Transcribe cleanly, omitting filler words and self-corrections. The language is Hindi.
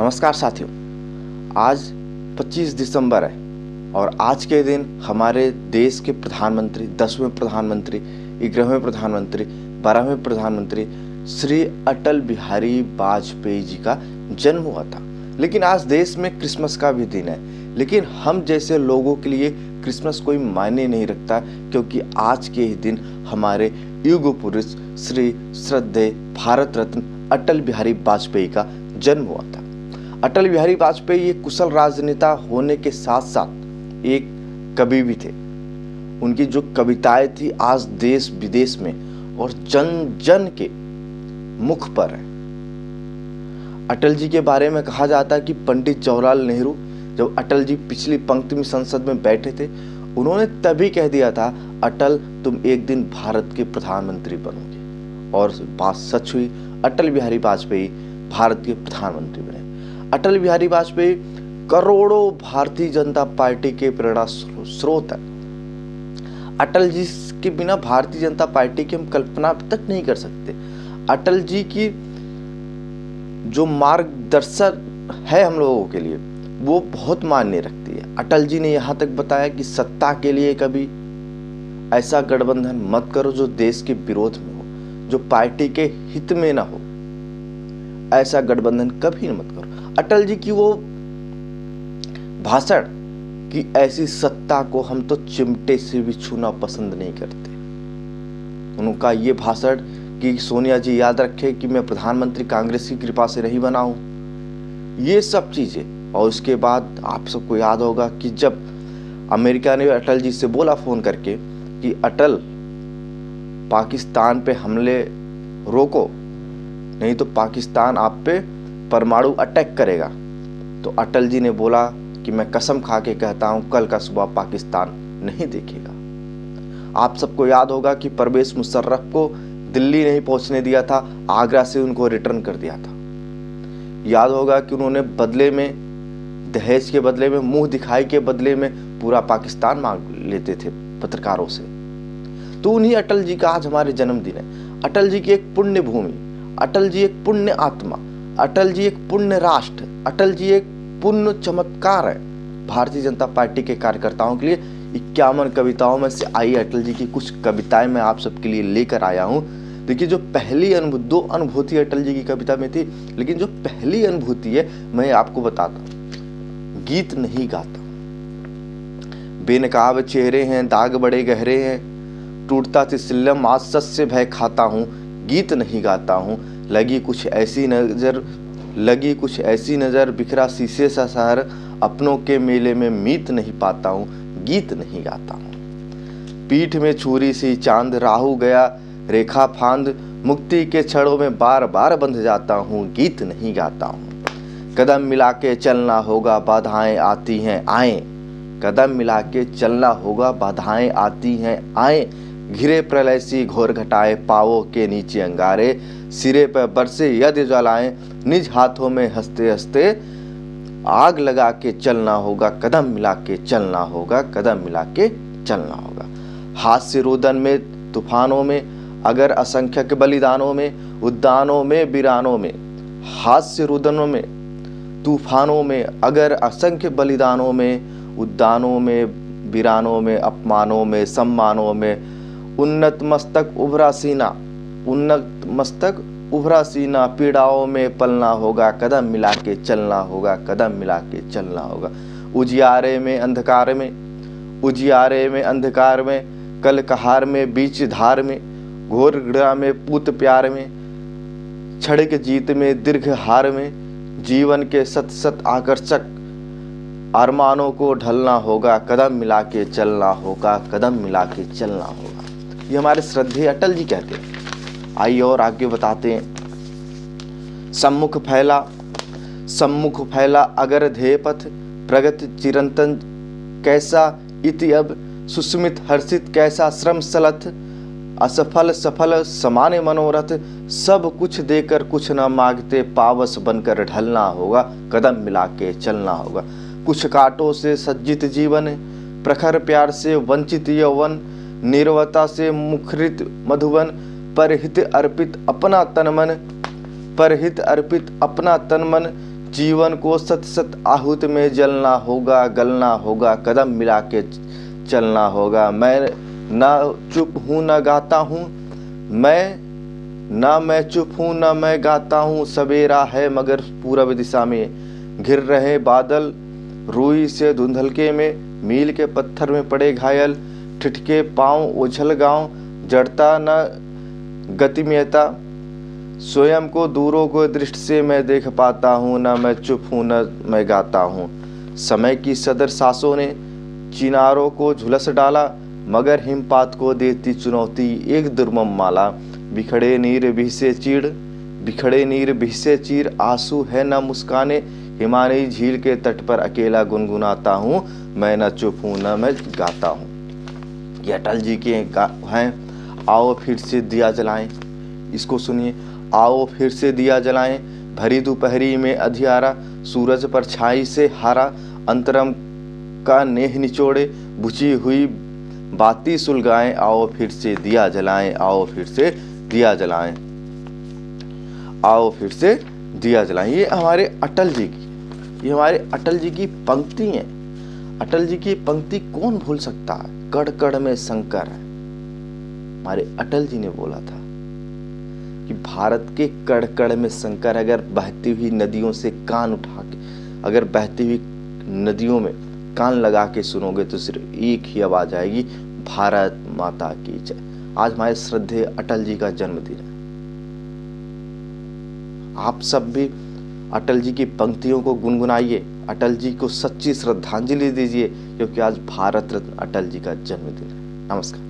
नमस्कार साथियों, आज 25 दिसंबर है और आज के दिन हमारे देश के प्रधानमंत्री, 10वें प्रधानमंत्री, 11वें प्रधानमंत्री, 12वें प्रधानमंत्री श्री अटल बिहारी वाजपेयी जी का जन्म हुआ था। लेकिन आज देश में क्रिसमस का भी दिन है, लेकिन हम जैसे लोगों के लिए क्रिसमस कोई मायने नहीं रखता, क्योंकि आज के ही दिन हमारे युग पुरुष श्री श्रद्धेय भारत रत्न अटल बिहारी वाजपेयी का जन्म हुआ था। अटल बिहारी वाजपेयी एक कुशल राजनेता होने के साथ साथ एक कवि भी थे। उनकी जो कविताएं थी आज देश विदेश में और जन जन के मुख पर है। अटल जी के बारे में कहा जाता है कि पंडित जवाहरलाल नेहरू जब अटल जी पिछली पंक्ति में संसद में बैठे थे, उन्होंने तभी कह दिया था, अटल तुम एक दिन भारत के प्रधानमंत्री बनोगे, और बात सच हुई। अटल बिहारी वाजपेयी भारत के प्रधानमंत्री बने। अटल बिहारी वाजपेयी करोड़ों भारतीय जनता पार्टी के प्रेरणा स्रोत है। अटल जी के बिना भारतीय जनता पार्टी की हम कल्पना तक नहीं कर सकते। अटल जी की जो मार्गदर्शन है हम लोगों के लिए, वो बहुत मायने रखती है। अटल जी ने यहाँ तक बताया कि सत्ता के लिए कभी ऐसा गठबंधन मत करो जो देश के विरोध में हो, जो पार्टी के हित में ना हो। ऐसा गठबंधन कभी न मत करो। अटल जी की वो भाषण कि ऐसी सत्ता को हम तो चिमटे से भी छूना पसंद नहीं करते। उनका ये भाषण कि सोनिया जी याद रखे कि मैं प्रधानमंत्री कांग्रेस की कृपा से नहीं बना हूं, ये सब चीजें। और उसके बाद आप सबको याद होगा कि जब अमेरिका ने अटल जी से बोला फोन करके कि अटल पाकिस्तान पे हमले रोको, नहीं तो पाकिस्तान आप पे परमाणु अटैक करेगा, तो अटल जी ने बोला कि मैं कसम खा के कहता हूं कल का सुबह पाकिस्तान नहीं देखेगा। आप सबको याद होगा कि परवेज मुशर्रफ को दिल्ली नहीं पहुंचने दिया था, आगरा से उनको रिटर्न कर दिया था। याद होगा कि उन्होंने बदले में, दहेज के बदले में, मुंह दिखाई के बदले में पूरा पाकिस्तान मांग लेते थे पत्रकारों से। तो उन्हीं अटल जी का आज हमारे जन्मदिन है। अटल जी की एक पुण्य भूमि, अटल जी एक पुण्य आत्मा, अटल जी एक पुण्य राष्ट्र, अटल जी एक पुण्य चमत्कार है भारतीय जनता पार्टी के कार्यकर्ताओं के लिए। 51 कविताओं में से आई अटल जी की कुछ कविताएं मैं आप सबके लिए लेकर आया हूं। देखिए, जो पहली दो अनुभूति अटल जी की कविता में थी, लेकिन जो पहली अनुभूति है मैं आपको बताता हूं। गीत नहीं गाता, बेनकाब चेहरे हैं, दाग बड़े गहरे हैं, टूटता तिसिल्लम आज सच से भय खाता हूं। गीत नहीं गाता हूं, लगी कुछ ऐसी नजर, बिखरा शीशे सा शहर, अपनों के मेले में मीत नहीं पाता हूं। गीत नहीं गाता हूं। पीठ में छुरी सी चांद, राहु गया रेखा फांद, मुक्ति के छड़ों में बार बार बंध जाता हूं। गीत नहीं गाता हूं। कदम मिला के चलना होगा, बाधाएं आती हैं आए, कदम मिला के चलना होगा, बाधाएं आती हैं आए, घिरे प्रलय सी घोर घटाए, पावों के नीचे अंगारे, सिरे पर बरसे यदि जलाएं, निज हाथों में हंसते हंसते आग लगा के चलना होगा, कदम मिला के चलना होगा, कदम मिला के चलना होगा। हास्य रुदन में, तूफानों में, अगर असंख्यक बलिदानों में, उद्यानों में, वीरानों में, हास्य रुदनों में, तूफानों में, अगर असंख्य बलिदानों में, उद्यानों में, वीरानों में, अपमानों में, सम्मानों में, उन्नत मस्तक उभरा सीना, पीड़ाओं में पलना होगा, कदम मिला के चलना होगा, कदम मिला के चलना होगा। उजियारे में अंधकार में, कल कहार में, बीच धार में, घोर घृणा में, पूत प्यार में, क्षणिक जीत में, दीर्घ हार में, जीवन के सत सत आकर्षक अरमानों को ढलना होगा, कदम मिला के चलना होगा, कदम मिला के चलना होगा। ये हमारे श्रद्धेय अटल जी कहते हैं। आइए और आगे बताते हैं। सम्मुख फैला अगर ध्येय पथ, प्रगति चिरंतन कैसा इति अब, सुस्मित हर्षित कैसा श्रम सलथ, असफल सफल समाने मनोरथ, सब कुछ देकर कुछ न मांगते, पावस बनकर ढलना होगा, कदम मिला के चलना होगा। कुछ कांटों से सज्जित जीवन, प्रखर प्यार से वंचित यौवन, निर्वता से मुखरित मधुवन, परहित अर्पित अपना तन मन, जीवन को सत सत आहूत में जलना होगा, गलना होगा, कदम मिला के चलना होगा। मैं ना चुप हूँ ना गाता हूँ, मैं चुप हूँ ना मैं गाता हूँ। सवेरा है मगर पूरब दिशा में घिर रहे बादल, रूई से धुंधलके में मील के पत्थर में पड़े घायल। ठिठके पाँव उछल गाँव, जड़ता न गतिमयता, स्वयं को दूरों को दृष्टि से मैं देख पाता हूँ। न मैं चुप हूँ न मैं गाता हूँ। समय की सदर सांसों ने चिनारों को झुलस डाला, मगर हिमपात को देती चुनौती एक दुर्मम माला। बिखड़े नीर बिह से चीर, आंसू है न मुस्काने। हिमालयी झील के तट पर अकेला गुनगुनाता हूँ, मैं न चुप हूँ न मैं गाता हूँ। ये अटल जी के हैं। आओ फिर से दिया जलाएं, इसको सुनिए। आओ फिर से दिया जलाएं, भरी दोपहरी में अधियारा, सूरज पर छाई से हारा। अंतरम का नेह निचोड़े, बुझी हुई बाती सुलगाएं। आओ फिर से दिया जलाएं, आओ फिर से दिया जलाएं, आओ फिर से दिया जलाएं। ये हमारे अटल जी की पंक्ति हैं। अटल जी की पंक्ति कौन भूल सकता है? कड़ कड़ में शंकर है। हमारे अटल जी ने बोला था कि भारत के कड़ कड़ में शंकर। अगर बहती हुई नदियों से कान उठा के, अगर बहती हुई नदियों में कान लगा के सुनोगे तो सिर्फ एक ही आवाज आएगी, भारत माता की जय। आज हमारे श्रद्धेय अटल जी का जन्मदिन है। आप सब भी अटल जी की पंक्तियों को गुनगुनाइए, अटल जी को सच्ची श्रद्धांजलि दीजिए, क्योंकि आज भारत रत्न अटल जी का जन्मदिन है। नमस्कार।